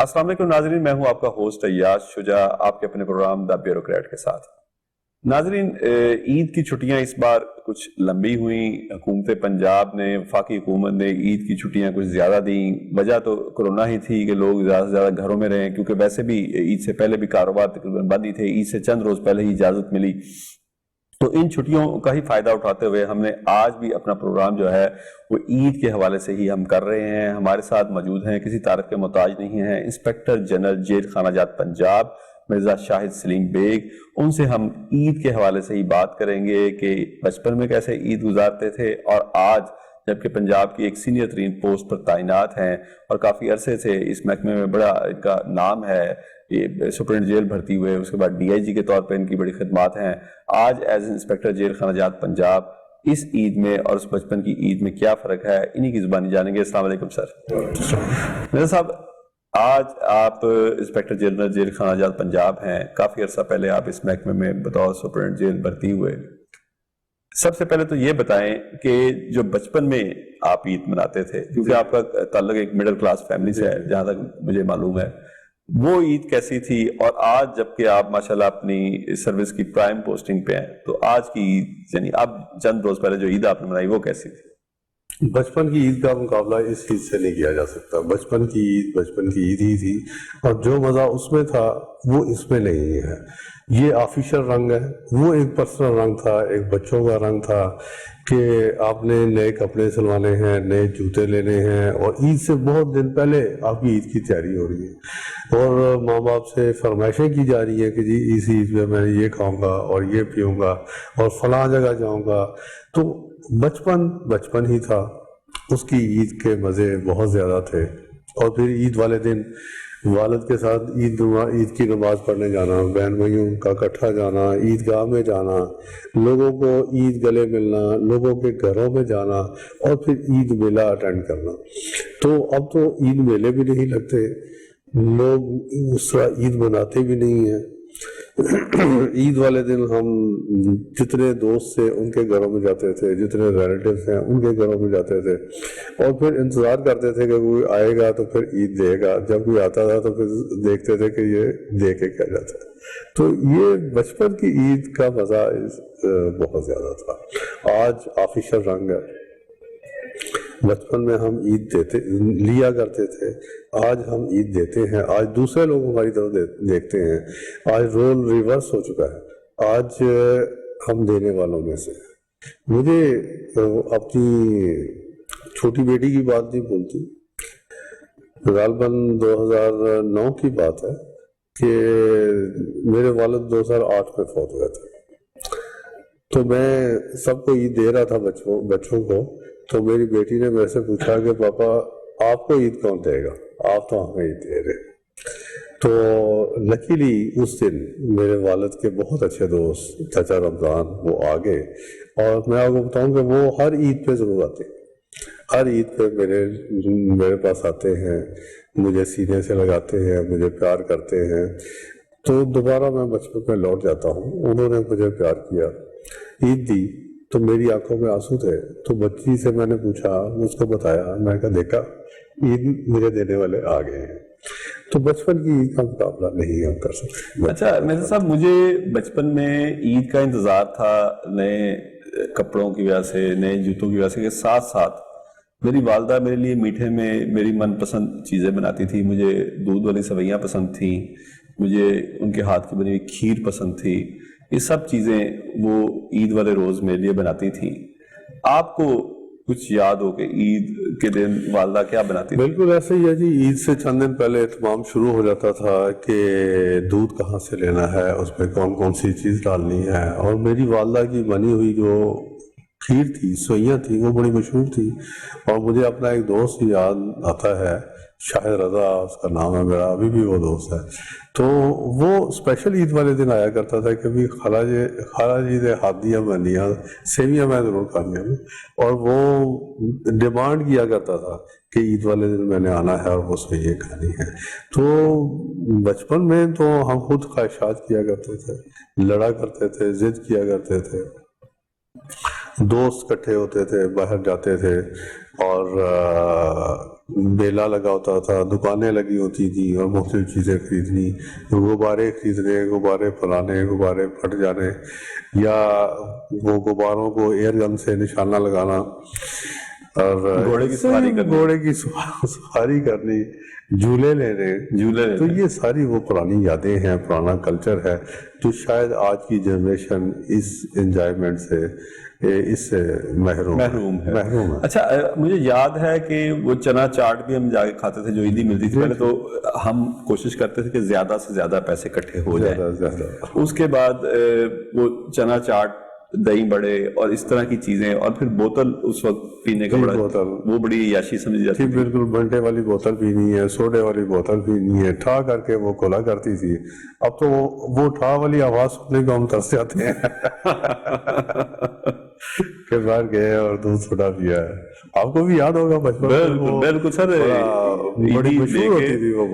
السلام علیکم ناظرین، میں ہوں آپ کا ہوسٹ ایاز شجاع، آپ کے اپنے پروگرام دا بیوروکریٹ کے ساتھ۔ ناظرین، عید کی چھٹیاں اس بار کچھ لمبی ہوئیں۔ حکومت پنجاب نے، وفاقی حکومت نے عید کی چھٹیاں کچھ زیادہ دیں۔ وجہ تو کرونا ہی تھی کہ لوگ زیادہ سے زیادہ گھروں میں رہیں، کیونکہ ویسے بھی عید سے پہلے بھی کاروبار تقریباً بند ہی تھے، عید سے چند روز پہلے ہی اجازت ملی۔ تو ان چھٹیوں کا ہی فائدہ اٹھاتے ہوئے ہم نے آج بھی اپنا پروگرام جو ہے وہ عید کے حوالے سے ہی ہم کر رہے ہیں۔ ہمارے ساتھ موجود ہیں، کسی تعارف کے محتاج نہیں ہیں، انسپیکٹر جنرل جیل خانہ جات پنجاب مرزا شاہد سلیم بیگ۔ ان سے ہم عید کے حوالے سے ہی بات کریں گے کہ بچپن میں کیسے عید گزارتے تھے، اور آج جبکہ پنجاب کی ایک سینئر ترین پوسٹ پر تعینات ہیں اور کافی عرصے سے اس محکمے میں بڑا ان کا نام ہے، یہ سپرنٹ جیل بھرتی ہوئے، اس کے بعد ڈی آئی جی کے طور پہ ان کی بڑی خدمات ہیں۔ آج ایز انسپیکٹر جیل خانہ جات پنجاب اس عید میں اور اس بچپن کی عید میں کیا فرق ہے، انہی کی زبانی جانیں گے۔ السلام علیکم سر۔ مرزا صاحب، آج آپ انسپیکٹر جنرل جیل خانہ جات پنجاب ہیں، کافی عرصہ پہلے آپ اس محکمے میں بطور سپرنٹ جیل بھرتی ہوئے۔ سب سے پہلے تو یہ بتائیں کہ جو بچپن میں آپ عید مناتے تھے، کیونکہ آپ کا تعلق ایک مڈل کلاس فیملی سے ہے جہاں تک مجھے معلوم ہے، وہ عید کیسی تھی، اور آج جبکہ آپ ماشاءاللہ اپنی سروس کی پرائم پوسٹنگ پہ ہیں، تو آج کی عید، یعنی اب چند روز پہلے جو عید آپ نے منائی، وہ کیسی تھی؟ بچپن کی عید کا مقابلہ اس عید سے نہیں کیا جا سکتا۔ بچپن کی عید ہی تھی، اور جو مزہ اس میں تھا وہ اس میں نہیں ہے۔ یہ آفیشل رنگ ہے، وہ ایک پرسنل رنگ تھا، ایک بچوں کا رنگ تھا کہ آپ نے نئے کپڑے سلوانے ہیں، نئے جوتے لینے ہیں، اور عید سے بہت دن پہلے آپ کی عید کی تیاری ہو رہی ہے، اور ماں باپ سے فرمائشیں کی جا رہی ہیں کہ جی اس عید میں میں یہ کھاؤں گا اور یہ پیوں گا اور فلاں جگہ جاؤں گا۔ تو بچپن ہی تھا، اس کی عید کے مزے بہت زیادہ تھے۔ اور پھر عید والے دن والد کے ساتھ عید کی نماز پڑھنے جانا، بہن بھائیوں کا اکٹھا جانا، عید گاہ میں جانا، لوگوں کو عید گلے ملنا، لوگوں کے گھروں میں جانا، اور پھر عید میلہ اٹینڈ کرنا۔ تو اب تو عید میلے بھی نہیں لگتے، لوگ اس طرح عید مناتے بھی نہیں ہیں۔ عید والے دن ہم جتنے دوست تھے ان کے گھروں میں جاتے تھے، جتنے ریلیٹیوز ہیں ان کے گھروں میں جاتے تھے، اور پھر انتظار کرتے تھے کہ کوئی آئے گا تو پھر عید دے گا۔ جب کوئی آتا تھا تو پھر دیکھتے تھے کہ یہ دے کے کیا جاتا ہے۔ تو یہ بچپن کی عید کا مزہ بہت زیادہ تھا۔ آج آفیشل رنگ ہے، بچپن میں ہم عید لیا کرتے تھے، آج ہم عید دیتے ہیں۔ آج دوسرے لوگ ہماری طرف دیکھتے ہیں، آج رول ریورس ہو چکا ہے، آج ہم دینے والوں میں سے۔ مجھے اپنی چھوٹی بیٹی کی بات نہیں بولتی، غالباً 2009 کی بات ہے کہ میرے والد 2008 میں فوت ہوئے تھے۔ تو میں سب کو عید دے رہا تھا بچوں کو، تو میری بیٹی نے میرے سے پوچھا کہ پاپا آپ کو عید کون دے گا، آپ تو ہمیں عید دے رہے۔ تو لکیلی اس دن میرے والد کے بہت اچھے دوست چچا رمضان وہ آ گئے، اور میں آپ کو بتاؤں کہ وہ ہر عید پہ ضرور آتے، ہر عید پہ میرے پاس آتے ہیں، مجھے سینے سے لگاتے ہیں، مجھے پیار کرتے ہیں۔ تو دوبارہ میں بچپن میں لوٹ جاتا ہوں، انہوں نے مجھے پیار کیا، عید دی تو میری آنکھوں میں آنسو تھے۔ تو بچی سے میں نے پوچھا، اس کو بتایا، میں نے کہا دیکھا عید مجھے دینے والے آ گئے ہیں۔ تو بچپن کی عید کا مقابلہ نہیں ہم کر سکتے۔ اچھا مرزا صاحب، مجھے بچپن میں عید کا انتظار تھا نئے کپڑوں کی وجہ سے، نئے جوتوں کی وجہ سے، کے ساتھ ساتھ میری والدہ میرے لیے میٹھے میں میری من پسند چیزیں بناتی تھی۔ مجھے دودھ والی سوئیاں پسند تھیں، مجھے ان کے ہاتھ کی بنی ہوئی کھیر پسند تھی۔ یہ سب چیزیں وہ عید والے روز میرے لیے بناتی تھیں۔ آپ کو کچھ یاد ہو کہ عید کے دن والدہ کیا بناتی تھی؟ بالکل ایسے ہی ہے جی، عید سے چند دن پہلے اہتمام شروع ہو جاتا تھا کہ دودھ کہاں سے لینا ہے، اس میں کون کون سی چیز ڈالنی ہے، اور میری والدہ کی بنی ہوئی جو کھیر تھی، سوئیاں تھی، وہ بڑی مشہور تھی۔ اور مجھے اپنا ایک دوست یاد آتا ہے، شاہد رضا اس کا نام ہے میرا، ابھی بھی وہ دوست ہے۔ تو وہ اسپیشل عید والے دن آیا کرتا تھا کہ بھی خالہ جی نے ہاتھ دیا بنیا سیویاں میں ضرور کھانی ہیں، اور وہ ڈیمانڈ کیا کرتا تھا کہ عید والے دن میں نے آنا ہے اور وہ سوئیاں کھانی ہے۔ تو بچپن میں تو ہم خود خواہشات کیا کرتے تھے، لڑا کرتے تھے، ضد کیا کرتے تھے۔ دوست کٹھے ہوتے تھے, باہر جاتے تھے, اور میلہ لگا ہوتا تھا, دکانیں لگی ہوتی تھیں اور مختلف چیزیں خریدنی, غبارے خریدنے, غبارے پھلانے, غبارے پھٹ جانے, یا وہ غباروں کو ایئر گن سے نشانہ لگانا, اور گھوڑے کی سواری کرنی, گھوڑے کی سواری کرنی, جھولے لینے. تو یہ ساری وہ پرانی یادیں ہیں, پرانا کلچر ہے جو شاید آج کی جنریشن اس انجوائمنٹ سے, اس سے محروم ہے. اچھا, مجھے یاد ہے کہ وہ چنا چاٹ بھی ہم جا کے کھاتے تھے جو عیدی ملتی تھی. پہلے تو ہم کوشش کرتے تھے کہ زیادہ سے زیادہ پیسے اکٹھے ہو جائیں, اس کے بعد وہ چنا چاٹ, دہی بڑے اور اس طرح کی چیزیں, اور پھر بوتل اس وقت پینے کا وہ بڑی عیاشی سمجھی جاتی تھی. بالکل, بنٹے والی بوتل پینی ہے, سوڈے والی بوتل پینی ہے, ٹھا کر کے وہ کھولا کرتی تھی. اب تو وہ ٹھا والی آواز سننے کو ہم ترس جاتے ہیں کہ باہر گئے اور دودھ سوڈا پیا ہے. آپ کو بھی یاد ہوگا بچپن میں. بالکل سر, بڑی مشہور ہوتی تھی وہ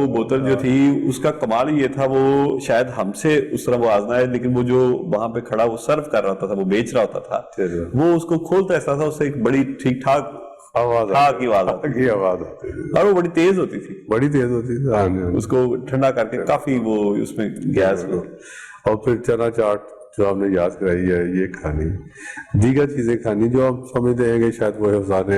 بوتل جو تھی, اس کا کمال یہ تھا, وہ شاید ہم سے اس طرح وہ آزنا ہے, لیکن وہ جو وہاں پہ کھڑا وہ سرو کر رہا تھا, وہ بیچ رہا ہوتا تھا, وہ اس کو کھولتا ایسا تھا, اس سے ایک بڑی ٹھیک ٹھاک آواز کی آواز ہوتی تھی, اور وہ بڑی تیز ہوتی تھی, اس کو ٹھنڈا کر کے کافی وہ اس میں گیس. اور پھر چنا چاٹ جو آپ نے یاد کرائی ہے, یہ کھانی, دیگر چیزیں کھانی جو ہم سمجھتے ہیں کہ شاید وہ حفظان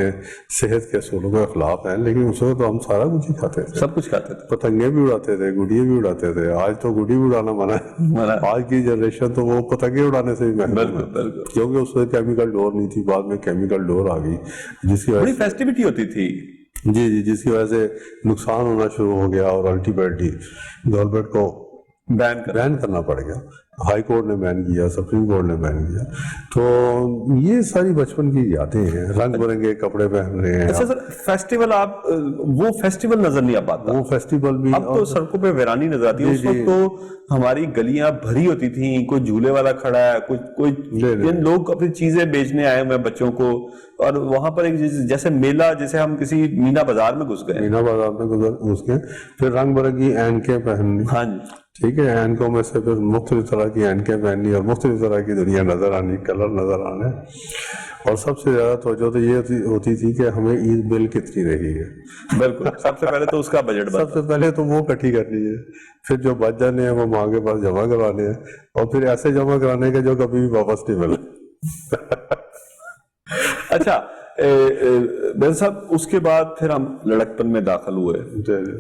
صحت کے اصولوں کے خلاف ہیں, لیکن اس وقت تو ہم سارا کچھ ہی کھاتے تھے, سب کچھ کھاتے تھے. پتنگیں بھی اڑاتے تھے, گڈیاں بھی اڑاتے تھے. آج تو گڈی بھی اڑانا منع ہے, آج کی جنریشن تو وہ پتنگیں اڑانے سے بھی محروم ہے, کیونکہ اس میں کیمیکل ڈور نہیں تھی, بعد میں کیمیکل ڈور آ گئی, جس کی بڑی فیسٹیوٹی ہوتی تھی. جی, جس کی وجہ سے نقصان ہونا شروع ہو گیا, اور الٹیمیٹلی گورنمنٹ کو بین کرنا پڑ گیا. ہائی کورٹ نے بین کیا, سپریم کورٹ نے بین کیا. تو یہ ساری بچپن کی یادیں ہیں, رنگ برنگے کپڑے پہن رہے ہیں. اچھا سر, فیسٹیول آپ وہ فیسٹیول نظر نہیں آ پاتا, وہ فیسٹیول بھی اب تو سڑکوں پہ ویرانی نظر آتی ہے. اس وقت تو ہماری گلیاں بھری ہوتی تھیں, کوئی جھولے والا کھڑا ہے, کوئی لوگ اپنی چیزیں بیچنے آئے ہوئے بچوں کو, اور وہاں پر ایک جیسے میلہ, جیسے ہم کسی مینا بازار میں گھس گئے, مینا بازار میں گھس گئے. پھر رنگ برنگی اینکیں پہننی, ہاں جی, ٹھیک ہے, اینکوں میں سے پھر مختلف طرح کی اینکیں پہننی, اور مختلف طرح کی دنیا نظر آنی, کلر نظر آنے. اور سب سے زیادہ توجہ تو یہ ہوتی تھی کہ ہمیں عید بل کتنی رہی ہے. بالکل, سب سے پہلے تو اس کا بجٹ, سب سے پہلے تو وہ کٹھی کرنی ہے, پھر جو بچ جانے ہیں وہ ماں کے پاس جمع کروانے ہیں, اور پھر ایسے جمع کرانے کے جو کبھی بھی واپس نہیں ملے. اچھا بن صاحب, اس کے بعد پھر ہم لڑکپن میں داخل ہوئے,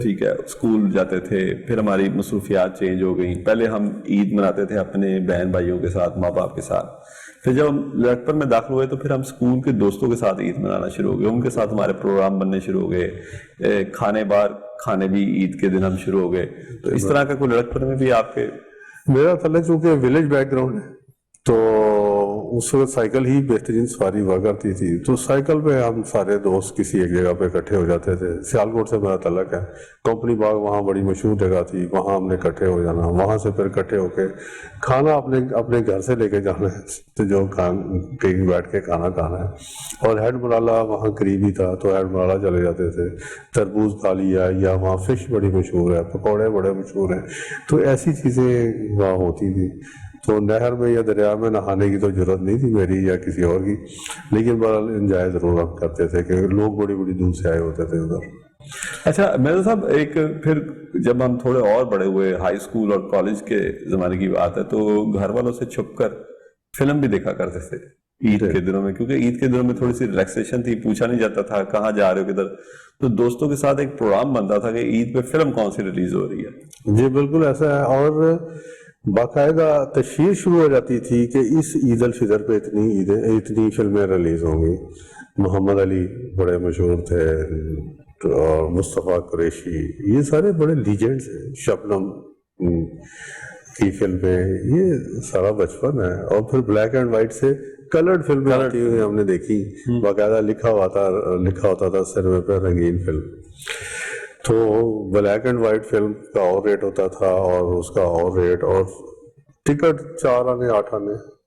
ٹھیک ہے, اسکول جاتے تھے, پھر ہماری مصروفیات چینج ہو گئیں. پہلے ہم عید مناتے تھے اپنے بہن بھائیوں کے ساتھ, ماں باپ کے ساتھ. پھر جب ہم لڑکپن میں داخل ہوئے تو پھر ہم اسکول کے دوستوں کے ساتھ عید منانا شروع ہو گئے, ان کے ساتھ ہمارے پروگرام بننے شروع ہو گئے, کھانے باہر کھانے بھی عید کے دن ہم شروع ہو گئے. تو اس طرح کا کوئی لڑکپن میں بھی آپ کے؟ میرا تعلق چونکہ ولیج بیک گراؤنڈ ہے, تو اس وقت سائیکل ہی بہترین سواری ہوا کرتی تھی. تو سائیکل پہ ہم سارے دوست کسی ایک جگہ پہ اکٹھے ہو جاتے تھے. سیالکوٹ سے میرا تعلق ہے, کمپنی باغ وہاں بڑی مشہور جگہ تھی, وہاں ہم نے اکٹھے ہو جانا, وہاں سے پھر اکٹھے ہو کے کھانا اپنے گھر سے لے کے جانا ہے, تو جو کہیں بیٹھ کے کھانا کھانا ہے. اور ہیڈ مرالا وہاں قریب ہی تھا, تو ہیڈ مرالا چلے جاتے تھے, تربوز کھا لیا, یا وہاں فش بڑی مشہور ہے, پکوڑے بڑے مشہور ہیں. تو ایسی چیزیں وہاں ہوتی تھی. تو نہر میں یا دریا میں نہانے کی تو ضرورت نہیں تھی میری یا کسی اور کی, لیکن بہرحال انجوائے ضرور ہم کرتے تھے کہ لوگ بڑی بڑی دور سے آئے ہوتے تھے ادھر. اچھا مرزا صاحب, ایک پھر جب ہم تھوڑے اور بڑے ہوئے, ہائی اسکول اور کالج کے زمانے کی بات ہے, تو گھر والوں سے چھپ کر فلم بھی دیکھا کرتے تھے عید کے دنوں میں, کیونکہ عید کے دنوں میں تھوڑی سی ریلیکسیشن تھی, پوچھا نہیں جاتا تھا کہاں جا رہے ہو کدھر. تو دوستوں کے ساتھ ایک پروگرام بنتا تھا کہ عید پہ فلم کون سی ریلیز ہو رہی ہے. جی بالکل ایسا ہے, اور باقاعدہ تشہیر شروع ہو جاتی تھی کہ اس عید الفطر پہ اتنی فلمیں ریلیز ہوں گی. محمد علی بڑے مشہور تھے, اور مصطفیٰ قریشی, یہ سارے بڑے لیجنڈز ہیں. شبنم کی فلمیں, یہ سارا بچپن ہے. اور پھر بلیک اینڈ وائٹ سے کلرڈ فلمیں آتی ہوئی ہم نے دیکھی, باقاعدہ لکھا ہوتا تھا سنیما پہ رنگین فلم. تو بلیک اینڈ وائٹ فلم کا اور ریٹ ہوتا تھا, اور اس کا اور ریٹ, اور ٹکٹ 4 آنے 8 آنے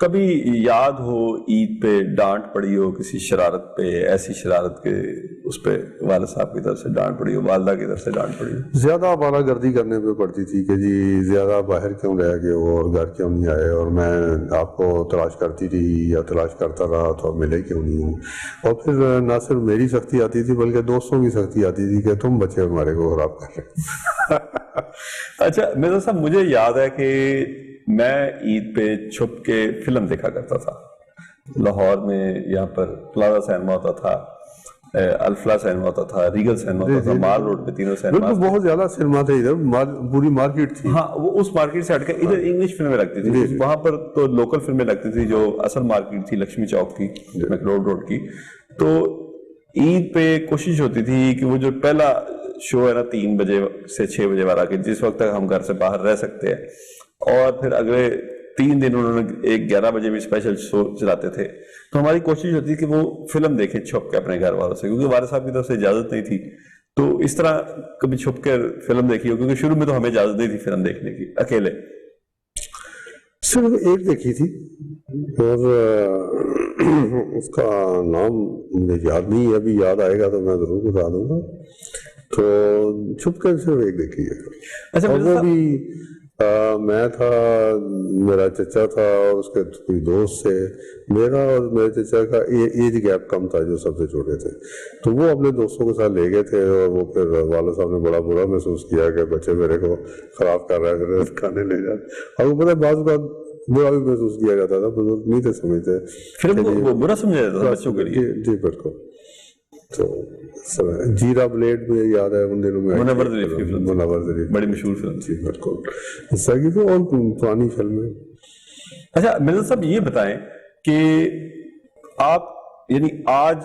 کبھی یاد ہو عید پہ ڈانٹ پڑی ہو کسی شرارت پہ، ایسی شرارت کے اس پہ والد صاحب کی طرف سے ڈانٹ پڑی ہو، والدہ کی طرف سے ڈانٹ پڑی ہو؟ زیادہ آوارہ گردی کرنے پہ پڑتی تھی کہ جی زیادہ باہر کیوں رہ گئے ہو اور گھر کیوں نہیں آئے، اور میں آپ کو تلاش کرتی رہی یا تلاش کرتا رہا تو اب ملے کیوں نہیں ہوں. اور پھر نہ صرف میری سختی آتی تھی بلکہ دوستوں کی سختی آتی تھی کہ تم بچے ہمارے کو خراب کر رہے. اچھا مرزا صاحب، مجھے یاد ہے کہ میں عید پہ چھپ کے فلم دیکھا کرتا تھا. لاہور میں یہاں پر پلازا سینما ہوتا تھا، الفلا سینما ہوتا تھا، ریگل سینما ہوتا تھا، مال روڈ پہ تینوں سینما. بالکل بہت زیادہ سنیما تھے ادھر، پوری مارکیٹ تھی. ہاں، وہ اس مارکیٹ سے ہٹ کے ادھر انگلش فلمیں لگتی تھی. وہاں پر تو لوکل فلمیں لگتی تھی. جو اصل مارکیٹ تھی لکشمی چوک کی، میکلوڈ روڈ کی. تو عید پہ کوشش ہوتی تھی کہ وہ جو پہلا شو ہے نا 3 بجے سے 6 بجے والا، کہ جس وقت تک ہم گھر سے باہر رہ سکتے ہیں، اور پھر اگلے 3 دن انہوں نے 11 بجے بھی اسپیشل شو چلاتے تھے. تو ہماری کوشش ہوتی کہ وہ فلم دیکھیں چھپ کے اپنے گھر والوں سے، کیونکہ والد صاحب کی طرف سے اجازت نہیں تھی. تو اس طرح کبھی چھپ کے فلم دیکھی ہو؟ کیونکہ شروع میں تو ہمیں اجازت نہیں تھی فلم دیکھنے کی اکیلے. صرف ایک دیکھی تھی اور اس کا نام مجھے یاد نہیں ہے، ابھی یاد آئے گا تو میں ضرور بتا دوں گا. تو چھپ کر صرف ایک دیکھی ہے. اچھا، اور وہ بھی میں تھا، میرا چچا تھا اور اس کے کوئی دوست تھے. میرا اور میرے چچا کا ایج گیپ کم تھا، جو سب سے چھوٹے تھے. تو وہ اپنے دوستوں کے ساتھ لے گئے تھے اور وہ پھر والد صاحب نے بڑا برا محسوس کیا کہ بچے میرے کو خراب کر رہا ہے، میرے کھانے لے جاتے. اور وہ پتہ بعض اوقات برا بھی محسوس کیا جاتا تھا، بزرگ نہیں تھے سمجھتے. فلم کو برا سمجھا جاتا تھا بچوں کے لیے. جی بالکل. تو جیرا بلیڈ میں یاد ہے ان دنوں میں منور ظریف کی فلم، منور ظریف بڑی مشہور فلم. جی بالکل. اس طرح کی تو اور پرانی فلمیں. اچھا مرزا صاحب، یہ بتائیں کہ آپ یعنی آج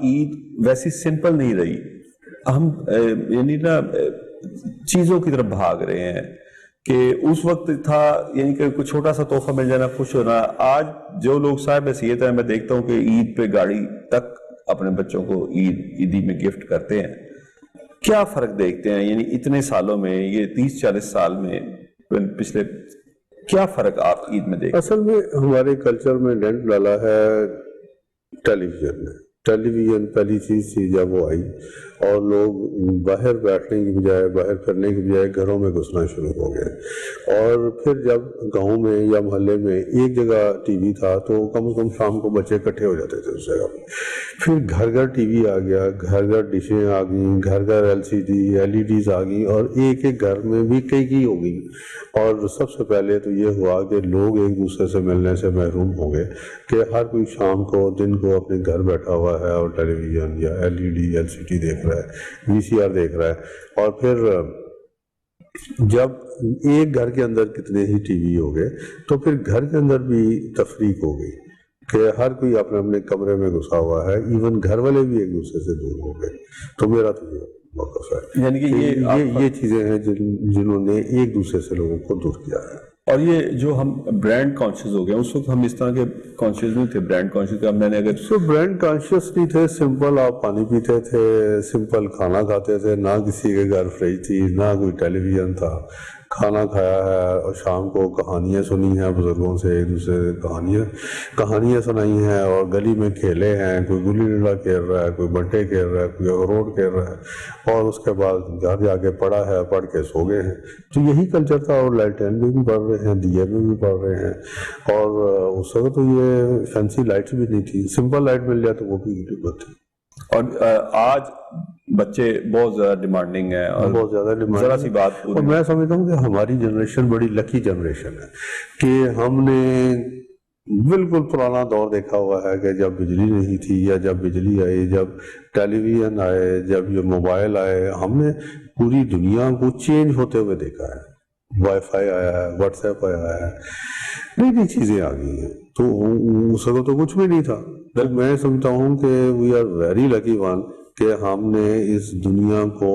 عید ویسی سمپل نہیں رہی. ہم یعنی نا چیزوں کی طرف بھاگ رہے ہیں کہ اس وقت تھا یعنی کہ کوئی چھوٹا سا تحفہ مل جانا، خوش ہونا. آج جو لوگ صاحب حیثیت ہیں، میں دیکھتا ہوں کہ عید پہ گاڑی تک اپنے بچوں کو عیدی میں گفٹ کرتے ہیں. کیا فرق دیکھتے ہیں یعنی اتنے سالوں میں، یہ 30-40 سال میں پچھلے، کیا فرق آپ عید میں دیکھتے ہیں؟ اصل میں ہمارے کلچر میں ڈینٹ ڈالا ہے ٹیلی ویژن نے. ٹیلی ویژن پہلی چیز تھی جب وہ آئی، اور لوگ باہر بیٹھنے کی بجائے، باہر پھرنے کی بجائے گھروں میں گھسنا شروع ہو گئے. اور پھر جب گاؤں میں یا محلے میں ایک جگہ ٹی وی تھا تو کم سے کم شام کو بچے اکٹھے ہو جاتے تھے اس جگہ پہ. پھر گھر گھر ٹی وی آ گیا، گھر گھر ڈشیں آ گئیں، گھر گھر LCD LEDs آ گئیں، اور ایک ایک گھر میں بھی کئی ہو گئی. اور سب سے پہلے تو یہ ہوا کہ لوگ ایک دوسرے سے ملنے سے محروم ہو گئے کہ ہر کوئی شام کو دن کو اپنے گھر بیٹھا ہوا ہے اور ٹیلی ویژن یا LED LCD دیکھ رہا ہے، VCR دیکھ رہا ہے. اور پھر جب ایک گھر کے اندر کتنے ہی ٹی وی ہو گئے تو پھر گھر کے اندر بھی تفریق ہو گئی کہ ہر کوئی اپنے اپنے کمرے میں گھسا ہوا ہے. ایون گھر والے بھی ایک دوسرے سے دور ہو گئے. تو میرا تو یہ موقف ہے، یعنی کہ یہ چیزیں ہیں جنہوں نے ایک دوسرے سے لوگوں کو دور کیا ہے. اور یہ جو ہم برانڈ کانشیس ہو گئے، اس وقت ہم اس طرح کے کانشیس نہیں تھے. برانڈ کانشیس کا میں نے اگر تو برانڈ کانشیس نہیں تھے، سمپل آپ پانی پیتے تھے، سمپل کھانا کھاتے تھے. نہ کسی کے گھر فریج تھی، نہ کوئی ٹیلی ویژن تھا. کھانا کھایا ہے اور شام کو کہانیاں سنی ہیں بزرگوں سے، ایک دوسرے سے کہانیاں سنائی ہیں، اور گلی میں کھیلے ہیں. کوئی گلی ڈنڈا کھیل رہا ہے، کوئی بنٹے کھیل رہا ہے، کوئی اخروٹ کھیل رہا ہے، اور اس کے بعد گھر جا کے پڑھا ہے، پڑھ کے سو گئے ہیں. تو یہی کلچر تھا. اور لائٹین میں بھی پڑھ رہے ہیں، دیے میں بھی پڑھ رہے ہیں. اور اس وقت تو یہ فینسی لائٹس بھی نہیں تھی، سمپل لائٹ مل جائے تو وہ بھی قیمت تھی. اور آج بچے بہت زیادہ ڈیمانڈنگ ہیں اور بہت زیادہ ڈیمانڈ، ذرا سی بات پوری. اور میں سمجھتا ہوں کہ ہماری جنریشن بڑی لکی جنریشن ہے کہ ہم نے بالکل پرانا دور دیکھا ہوا ہے کہ جب بجلی نہیں تھی، یا جب بجلی آئی، جب ٹیلی ویژن آئے، جب یہ موبائل آئے. ہم نے پوری دنیا کو چینج ہوتے ہوئے دیکھا ہے. وائی فائی آیا ہے، واٹس ایپ آیا ہے، نئی نئی چیزیں آ گئی ہیں. تو اس وقت تو کچھ بھی نہیں تھا. میں سمجھتا ہوں کہ we are very lucky one کہ ہم نے اس دنیا کو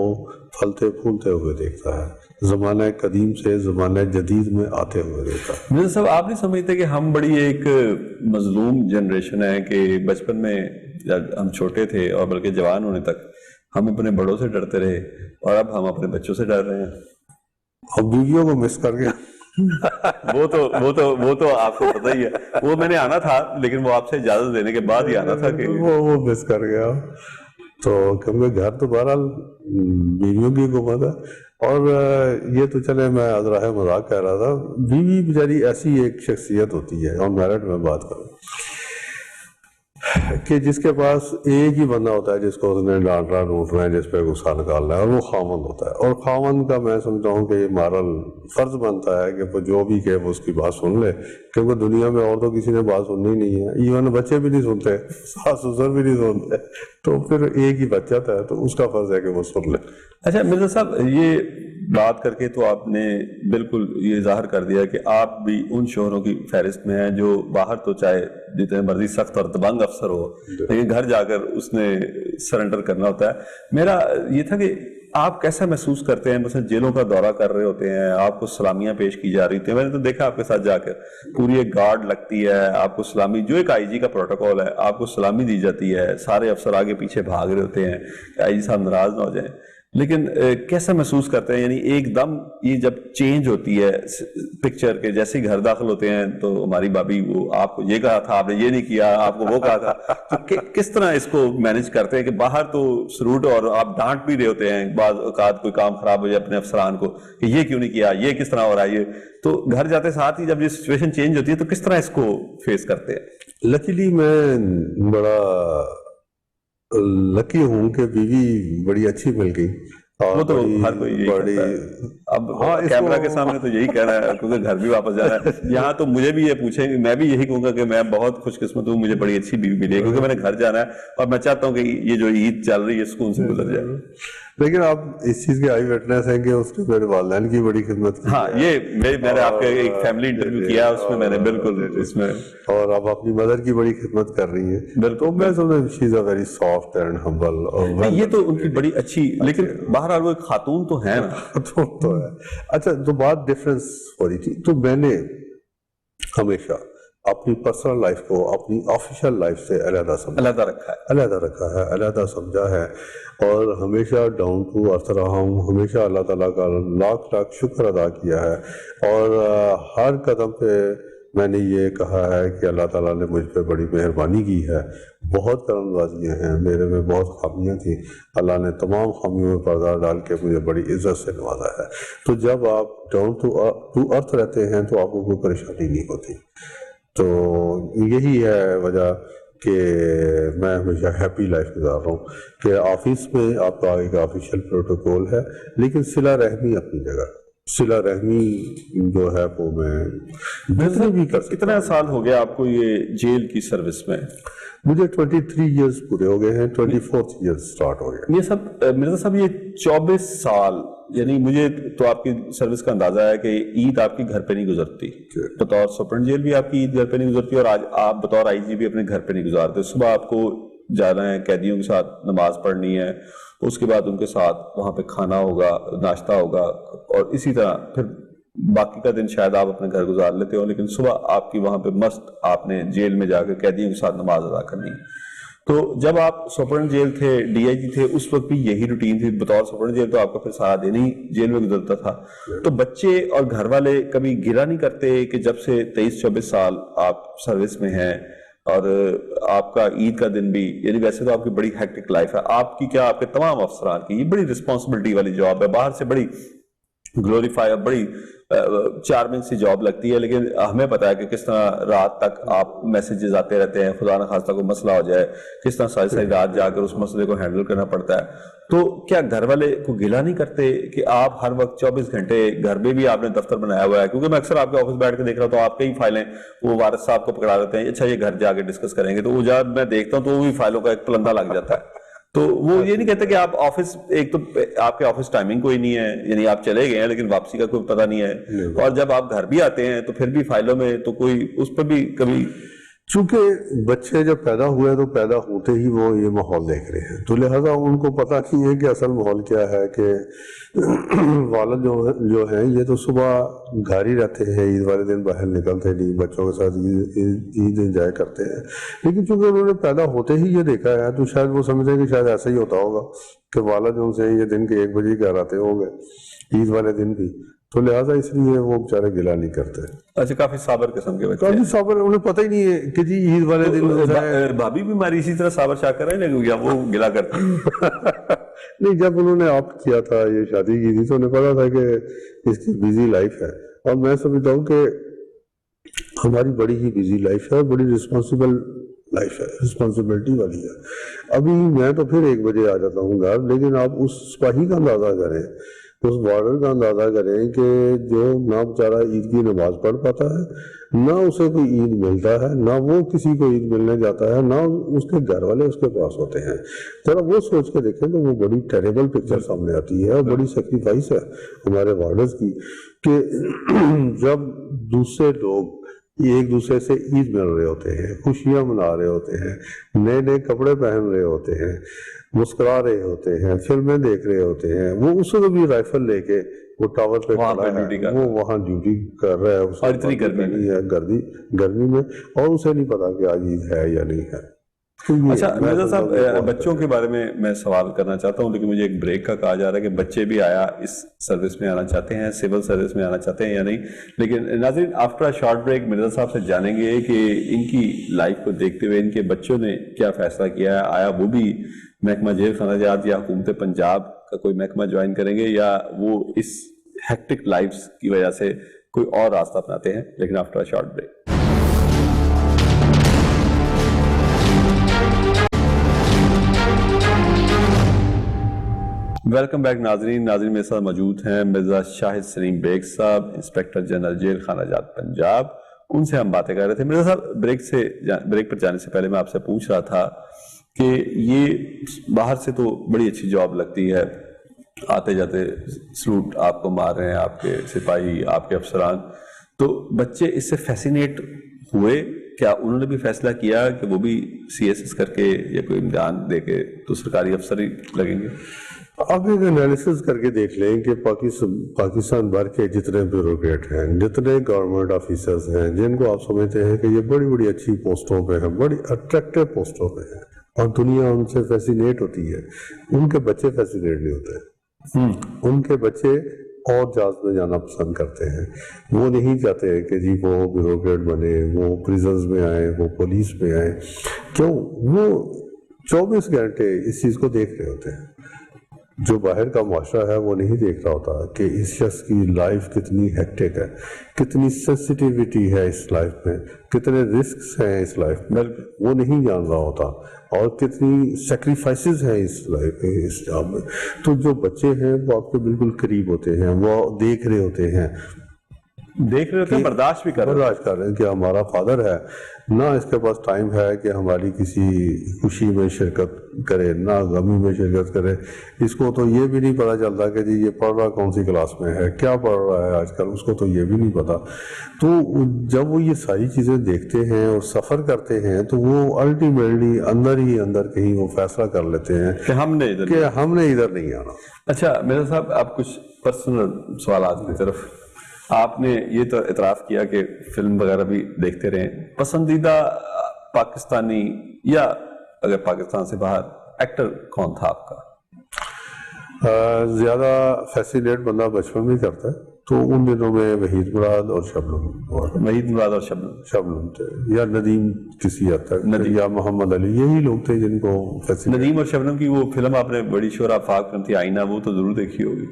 پھلتے پھولتے ہوئے دیکھا ہے، زمانہ قدیم سے زمانہ جدید میں آتے ہوئے دیکھا. مرزا صاحب، آپ نہیں سمجھتے کہ ہم بڑی ایک مظلوم جنریشن ہے کہ بچپن میں جب ہم چھوٹے تھے اور بلکہ جوان ہونے تک ہم اپنے بڑوں سے ڈرتے رہے، اور اب ہم اپنے بچوں سے ڈر رہے ہیں. اب بیویوں کو مس کر کے وہ تو آپ کو پتہ ہی ہے، وہ میں نے آنا تھا لیکن وہ آپ سے اجازت لینے کے بعد ہی آنا تھا کہ وہ مس کر گیا. تو کیونکہ گھر تو بہرحال بیویوں کی حکومت ہے. اور یہ تو چلے میں ازراہ مذاق کہہ رہا تھا، بیوی بیچاری ایسی ایک شخصیت ہوتی ہے، اور میرٹ میں بات کروں کہ جس کے پاس ایک ہی بندہ ہوتا ہے جس کو اس نے ڈانٹنا ڈونٹنا ہے، جس پہ غصہ نکالنا ہے، اور وہ خاوند ہوتا ہے. اور خاوند کا میں سمجھتا ہوں کہ یہ مارل فرض بنتا ہے کہ وہ جو بھی کہے وہ اس کی بات سن لے، کیونکہ دنیا میں اور تو کسی نے بات سننی نہیں ہے. ایون بچے بھی نہیں سنتے، ساس سسر بھی نہیں سنتے، تو پھر ایک ہی بچہ ہے تو اس کا فرض ہے کہ وہ سن لے. اچھا مرزا صاحب، یہ بات کر کے تو آپ نے بالکل یہ ظاہر کر دیا کہ آپ بھی ان شوہروں کی فہرست میں ہیں جو باہر تو چاہے جتنے مرضی سخت اور دبنگ افسر ہو لیکن گھر جا کر اس نے سرنڈر کرنا ہوتا ہے. میرا یہ تھا کہ آپ کیسا محسوس کرتے ہیں، مثلا جیلوں کا دورہ کر رہے ہوتے ہیں، آپ کو سلامیاں پیش کی جا رہی تھیں، میں نے تو دیکھا آپ کے ساتھ جا کر پوری ایک گارڈ لگتی ہے، آپ کو سلامی، جو ایک آئی جی کا پروٹوکول ہے، آپ کو سلامی دی جاتی ہے، سارے افسر آگے پیچھے بھاگ رہے ہوتے ہیں کہ آئی جی صاحب ناراض نہ ہو جائیں. لیکن کیسا محسوس کرتے ہیں، یعنی ایک دم یہ جب چینج ہوتی ہے پکچر کے، جیسے ہی گھر داخل ہوتے ہیں تو ہماری بھابھی وہ آپ کو یہ کہا تھا، آپ نے یہ نہیں کیا، آپ کو وہ کہا تھا، تو کس طرح اس کو مینج کرتے ہیں کہ باہر تو سلوٹ اور آپ ڈانٹ بھی رہے ہوتے ہیں، بعض اوقات کوئی کام خراب ہو جائے اپنے افسران کو کہ یہ کیوں نہیں کیا، یہ کس طرح ہو رہا ہے، یہ تو گھر جاتے ساتھ ہی جب یہ سچویشن چینج ہوتی ہے تو کس طرح اس کو فیس کرتے ہیں؟ لکیلی میں بڑا لکی ہوں کہ بیوی بڑی اچھی مل گئی. وہ تو ہر کوئی یہی کہتا ہے. اب کیمرہ کے سامنے تو یہی کہنا ہے کیونکہ گھر بھی واپس جانا ہے. یہاں تو مجھے بھی یہ پوچھیں گے، میں بھی یہی کہوں گا کہ میں بہت خوش قسمت ہوں، مجھے بڑی اچھی بیوی ملی ہے کیونکہ میں نے گھر جانا ہے اور میں چاہتا ہوں کہ یہ جو عید چل رہی ہے سکون سے گزر جائے. لیکن آپ اس چیز کے آئی وٹنس ہیں کہ اس نے میرے والدین کی بڑی خدمت کی. ہاں، یہ میں نے آپ کے ایک فیملی انٹرویو کیا، اس میں میں نے بالکل اس میں، اور آپ اپنی مدر کی بڑی خدمت کر رہی ہیں. بالکل میں سمجھتا شی از a very soft and humble. اور یہ تو ان کی بڑی اچھی، لیکن بہرحال وہ ایک خاتون تو ہے نا. تو ہے. اچھا، تو بات ڈفرینس ہو رہی تھی، تو میں نے ہمیشہ اپنی پرسنل لائف کو اپنی آفیشیل لائف سے علیحدہ رکھا ہے، علیحدہ سمجھا ہے، اور ہمیشہ ڈاؤن ٹو ارتھ رہا ہوں. ہمیشہ اللہ تعالیٰ کا لاکھ لاکھ شکر ادا کیا ہے، اور ہر قدم پہ میں نے یہ کہا ہے کہ اللہ تعالیٰ نے مجھ پہ بڑی مہربانی کی ہے. بہت کرم نوازیاں ہیں، میرے میں بہت خامیاں تھیں، اللہ نے تمام خامیوں میں پردہ ڈال کے مجھے بڑی عزت سے نوازا ہے. تو جب آپ ڈاؤن ٹو ارتھ رہتے ہیں تو آپ کو کوئی پریشانی نہیں ہوتی. تو یہی ہے وجہ کہ میں ہمیشہ ہیپی لائف گزار رہا ہوں کہ آفس میں آپ کا ایک آفیشیل پروٹوکول ہے، لیکن صلہ رحمی اپنی جگہ. صلہ رحمی جو ہے وہ میں جتنے بھی کر سکتا. کتنا سال ہو گیا آپ کو یہ جیل کی سروس میں؟ مجھے 23 ایئرز پورے ہو گئے ہیں، 24th ایئر سٹارٹ ہو گیا. یہ سب مرزا صاحب یہ 24 سال، یعنی مجھے تو آپ کی سروس کا اندازہ ہے کہ عید آپ کی گھر پہ نہیں گزرتی، بطور سپرنٹ جیل بھی آپ کی عید گھر پہ نہیں گزرتی، اور آج آپ بطور آئی جی بھی اپنے گھر پہ نہیں گزارتے. صبح آپ کو جانا ہے، قیدیوں کے ساتھ نماز پڑھنی ہے، اس کے بعد ان کے ساتھ وہاں پہ کھانا ہوگا، ناشتہ ہوگا، اور اسی طرح پھر باقی کا دن شاید آپ اپنے گھر گزار لیتے ہو، لیکن صبح آپ کی وہاں پہ مست آپ نے جیل میں جا کے قیدیوں کے ساتھ نماز ادا کرنی ہے. تو جب آپ سپرنٹ جیل تھے، ڈی آئی جی تھے، اس وقت بھی یہی روٹین تھی؟ بطور سپرنٹ جیل تو آپ کا پھر سارا دن ہی جیل میں گزرتا تھا. تو بچے اور گھر والے کبھی گرا نہیں کرتے کہ جب سے 23-24 سال آپ سروس میں ہیں اور آپ کا عید کا دن بھی، یعنی ویسے تو آپ کی بڑی ہیکٹک لائف ہے، آپ کی کیا، آپ کے تمام افسران کی یہ بڑی رسپانسبلٹی والی جاب ہے، باہر سے بڑی گلوریفائی، بڑی چارمنگ سی جاب لگتی ہے، لیکن ہمیں پتا ہے کہ کس طرح رات تک آپ میسیجز آتے رہتے ہیں، خدا نخواستہ کوئی مسئلہ ہو جائے کس طرح ساری رات جا کر اس مسئلے کو ہینڈل کرنا پڑتا ہے. تو کیا گھر والے کو گلا نہیں کرتے کہ آپ ہر وقت 24 گھنٹے گھر میں بھی آپ نے دفتر بنایا ہوا ہے؟ کیونکہ میں اکثر آپ کے آفس بیٹھ کے دیکھ رہا ہوں تو آپ کئی فائلیں وہ وارث صاحب کو پکڑا دیتے ہیں، اچھا یہ گھر جا کے ڈسکس کریں گے، تو وہ جب میں دیکھتا ہوں تو وہ بھی فائلوں کا ایک پلندہ لگ جاتا ہے. تو وہ یہ نہیں کہتے کہ آپ آفس، ایک تو آپ کے آفس ٹائمنگ کوئی نہیں ہے، یعنی آپ چلے گئے ہیں لیکن واپسی کا کوئی پتہ نہیں ہے، اور جب آپ گھر بھی آتے ہیں تو پھر بھی فائلوں میں تو کوئی اس پر بھی کبھی، چونکہ بچے جب پیدا ہوئے تو پیدا ہوتے ہی وہ یہ ماحول دیکھ رہے ہیں، تو لہٰذا ان کو پتہ نہیں ہے کہ اصل ماحول کیا ہے. کہ والد جو ہیں یہ تو صبح گھر ہی رہتے ہیں، عید والے دن باہر نکلتے نہیں، بچوں کے ساتھ عید انجوائے کرتے ہیں. لیکن چونکہ انہوں نے پیدا ہوتے ہی یہ دیکھا ہے تو شاید وہ سمجھتے ہیں کہ شاید ایسا ہی ہوتا ہوگا کہ والد ان سے یہ دن کے 1 بجے گھر آتے ہوں گے عید والے دن بھی. تو لہٰذا اس لیے وہ بیچارے گلا نہیں کرتے. اچھا, کافی صابر قسم کے بچے کافی صابر, انہیں پتہ ہی نہیں ہے کہ جی عید والے دن بھابھی بھی ہماری اسی طرح صابر شاکر ہے یا وہ گلا کرتی نہیں, جب انہوں نے آپٹ کیا تھا, یہ شادی کی تھی, تو انہیں پتا تھا کہ اس کی بزی لائف ہے, اور میں سمجھتا ہوں کہ ہماری بڑی ہی بزی لائف ہے, بڑی رسپانسبل لائف ہے, رسپانسبلٹی والی ہے. ابھی میں تو پھر 1 بجے آ جاتا ہوں گھر, لیکن آپ اس سپاہی کا اندازہ کریں, اس وارڈر کا اندازہ کریں کہ جو نہ بیچارہ عید کی نماز پڑھ پاتا ہے, نہ اسے کوئی عید ملتا ہے, نہ وہ کسی کو عید ملنے جاتا ہے, نہ اس کے گھر والے اس کے پاس ہوتے ہیں. ذرا وہ سوچ کے دیکھیں تو وہ بڑی ٹیریبل پکچر سامنے آتی ہے, اور بڑی سیکریفائس ہے ہمارے وارڈرز کی, کہ جب دوسرے لوگ ایک دوسرے سے عید مل رہے ہوتے ہیں, خوشیاں منا رہے ہوتے ہیں, نئے نئے کپڑے پہن رہے ہوتے ہیں, مسکرا رہے ہوتے ہیں, فلمیں دیکھ رہے ہوتے ہیں, وہ اس وقت بھی رائفل لے کے وہ ٹاور پہ کھڑا ہے, وہ وہاں ڈیوٹی کر رہا ہے, اور اتنی گرمی ہے, گرمی میں, اور اسے نہیں پتا کہ آج عید ہے یا نہیں ہے. اچھا مرزا صاحب, بچوں کے بارے میں میں سوال کرنا چاہتا ہوں, لیکن مجھے ایک بریک کا کہا جا رہا ہے کہ بچے بھی آیا اس سروس میں آنا چاہتے ہیں, سول سروس میں آنا چاہتے ہیں یا نہیں. لیکن ناظرین, after a short break Mirza صاحب سے جانیں گے کہ ان کی لائف کو دیکھتے ہوئے ان کے بچوں نے کیا فیصلہ کیا ہے. آیا وہ بھی محکمہ جیل خانہ جات یا حکومت پنجاب کا کوئی محکمہ جوائن کریں گے, یا وہ اس ہیکٹک لائف کی وجہ سے کوئی اور راستہ اپناتے ہیں. لیکن after a short break. Welcome back ناظرین میرے ساتھ موجود ہیں مرزا شاہد سلیم بیگ صاحب, انسپیکٹر جنرل جیل خانہ جات پنجاب. ان سے ہم باتیں کر رہے تھے. مرزا صاحب, بریک پر جانے سے پہلے میں آپ سے پوچھ رہا تھا کہ یہ باہر سے تو بڑی اچھی جاب لگتی ہے, آتے جاتے سلوٹ آپ کو مار رہے ہیں آپ کے سپاہی, آپ کے افسران, تو بچے اس سے فیسینیٹ ہوئے کیا؟ انہوں نے بھی فیصلہ کیا کہ وہ بھی CSS کر کے یا کوئی امتحان دے کے تو سرکاری افسر ہی لگیں گے؟ آپ ایک انالیسس کر کے دیکھ لیں کہ پاکستان بھر کے جتنے بیوروکریٹ ہیں, جتنے گورنمنٹ آفیسرز ہیں, جن کو آپ سمجھتے ہیں کہ یہ بڑی بڑی اچھی پوسٹوں پہ ہیں, بڑی اٹریکٹیو پوسٹوں پہ ہیں, اور دنیا ان سے فیسینیٹ ہوتی ہے, ان کے بچے فیسینیٹ نہیں ہوتے. ان کے بچے اور جاز میں جانا پسند کرتے ہیں. وہ نہیں چاہتے کہ جی وہ بیوروکریٹ بنے, وہ پریزنز میں آئے, وہ پولیس میں آئے. کیوں؟ وہ 24 گھنٹے اس چیز کو دیکھ رہے ہوتے ہیں. جو باہر کا معاشرہ ہے وہ نہیں دیکھ رہا ہوتا کہ اس شخص کی لائف کتنی ہیکٹک ہے, کتنی سینسٹیوٹی ہے اس لائف میں, کتنے رسکس ہیں اس لائف میں, وہ نہیں جان رہا ہوتا, اور کتنی سیکریفائسز ہیں اس لائف میں, اس جاب میں. تو جو بچے ہیں وہ آپ کے بالکل قریب ہوتے ہیں, وہ دیکھ رہے ہوتے ہیں, برداشت بھی کر رہے ہیں کہ ہمارا فادر ہے, نہ اس کے پاس ٹائم ہے کہ ہماری کسی خوشی میں شرکت کرے, نہ غمی میں شرکت کرے. اس کو تو یہ بھی نہیں پتا چلتا کہ جی یہ پڑھ رہا کون سی کلاس میں ہے, کیا پڑھ رہا ہے آج کل, اس کو تو یہ بھی نہیں پتا. تو جب وہ یہ ساری چیزیں دیکھتے ہیں اور سفر کرتے ہیں, تو وہ الٹیمیٹلی اندر ہی اندر کہیں وہ فیصلہ کر لیتے ہیں کہ ہم نے ادھر نہیں آنا. اچھا مرزا صاحب, آپ کچھ پرسنل سوالات کی طرف. آپ نے یہ تو اعتراف کیا کہ فلم وغیرہ بھی دیکھتے رہے, پسندیدہ پاکستانی یا اگر پاکستان سے باہر ایکٹر کون تھا آپ کا؟ زیادہ فیسینیٹ بندہ بچپن میں کرتا ہے, تو ان دنوں میں وحید مراد اور شبنم تھے, یا ندیم کسی حد تک, یا محمد علی, یہی لوگ تھے جن کو فیسینیٹ. ندیم اور شبنم کی وہ فلم آپ نے بڑی شہرت آفاق فلم تھی آئینہ, وہ تو ضرور دیکھی ہوگی.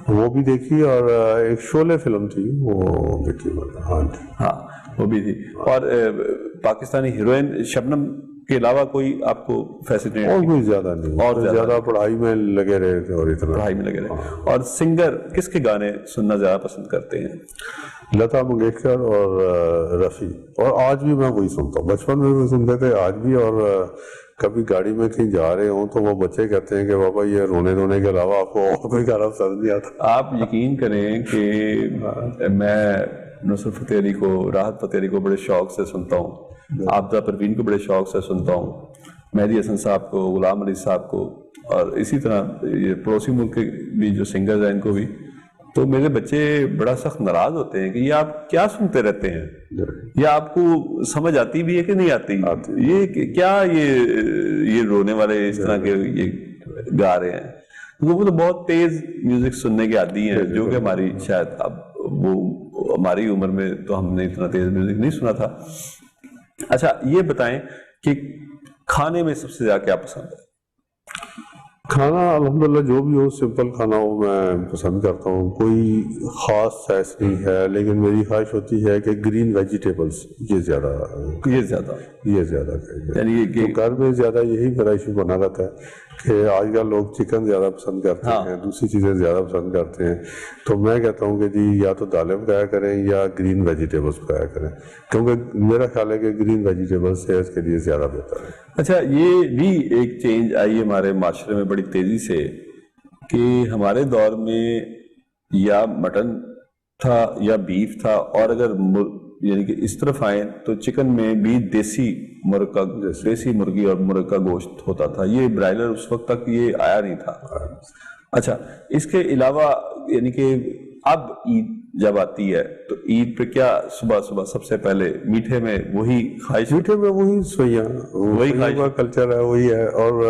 وہ بھی دیکھی, اور ایک شعلے فلم تھی وہ دیکھی. ہاں وہ بھی تھی. اور پاکستانی ہیروئن شبنم کے علاوہ کوئی آپ کو فیسینیٹ؟ اور کوئی زیادہ نہیں, اور زیادہ پڑھائی میں لگے رہے تھے, اور اتنا پڑھائی میں لگے رہے. اور سنگر کس کے گانے سننا زیادہ پسند کرتے ہیں؟ لتا منگیشکر اور رفیع, اور آج بھی میں وہی سنتا ہوں. بچپن میں بھی سنتے تھے, آج بھی. اور کبھی گاڑی میں کہیں جا رہے ہوں تو وہ بچے کہتے ہیں کہ بابا یہ رونے کے علاوہ آپ کو اور کوئی گانا پسند نہیں آتا. آپ یقین کریں کہ میں نصرت فتح علی کو, راحت فتح علی کو بڑے شوق سے سنتا ہوں, عابدہ پروین کو بڑے شوق سے سنتا ہوں, مہدی حسن صاحب کو, غلام علی صاحب کو, اور اسی طرح یہ پڑوسی ملک کے بھی جو سنگرز ہیں ان کو بھی. تو میرے بچے بڑا سخت ناراض ہوتے ہیں کہ یہ آپ کیا سنتے رہتے ہیں, یا آپ کو سمجھ آتی بھی ہے کہ نہیں آتی, یہ کیا یہ رونے والے اس طرح کے یہ گا رہے ہیں. وہ تو بہت تیز میوزک سننے کے عادی ہیں، جو کہ ہماری شاید اب وہ ہماری عمر میں تو ہم نے اتنا تیز میوزک نہیں سنا تھا. اچھا یہ بتائیں کہ کھانے میں سب سے زیادہ کیا پسند ہے؟ کھانا الحمدللہ جو بھی ہو سمپل کھانا ہو میں پسند کرتا ہوں، کوئی خاص چوائس نہیں ہے، لیکن میری خواہش ہوتی ہے کہ گرین ویجیٹیبلس یہ زیادہ یعنی کہ تو گھر میں زیادہ یہی میرا ایشو بنا رہتا ہے کہ آج کل لوگ چکن زیادہ پسند کرتے ہیں، دوسری چیزیں زیادہ پسند کرتے ہیں، تو میں کہتا ہوں کہ جی یا تو دالیں پکایا کریں یا گرین ویجیٹیبلس پکایا کریں، کیونکہ میرا خیال ہے کہ گرین ویجیٹیبلس صحت کے لیے زیادہ بہتر ہے. اچھا یہ بھی ایک چینج آئی ہمارے معاشرے میں بڑی تیزی سے کہ ہمارے دور میں یا مٹن تھا یا بیف تھا، اور اگر یعنی کہ اس طرف آئیں تو چکن میں بھی دیسی مرغی اور مرغ کا گوشت ہوتا تھا. یہ برائلر اس وقت تک یہ آیا نہیں تھا. اچھا اس کے علاوہ یعنی کہ اب عید جب آتی ہے تو عید پہ کیا صبح سب سے پہلے میٹھے میں وہی خواہش؟ میٹھے میں وہی سوئیاں، وہی کا کلچر ہے، وہی ہے. اور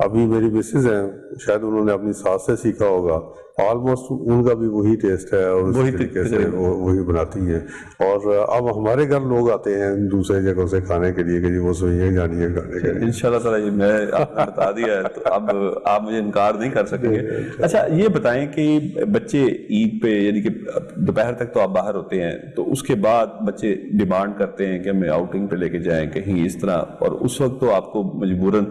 ابھی میری مسز ہیں، شاید انہوں نے اپنی ساس سے سیکھا ہوگا، آلموسٹ ان کا بھی وہی ٹیسٹ ہے اور اسی طریقے سے وہی بناتی ہیں. اور اب ہمارے گھر لوگ آتے ہیں دوسرے جگہوں سے کھانے کے لیے کہ جی وہ سوئیاں جانی ہیں کھانے کے لیے. انشاءاللہ تعالیٰ یہ میں آپ نے بتا دیا ہے تو اب آپ مجھے انکار نہیں کر سکیں گے. اچھا یہ بتائیں کہ بچے عید پہ یعنی کہ دوپہر تک تو آپ باہر ہوتے ہیں، تو اس کے بعد بچے ڈیمانڈ کرتے ہیں کہ ہمیں آؤٹنگ پہ لے کے جائیں کہیں اس طرح، اور اس وقت تو آپ کو مجبوراً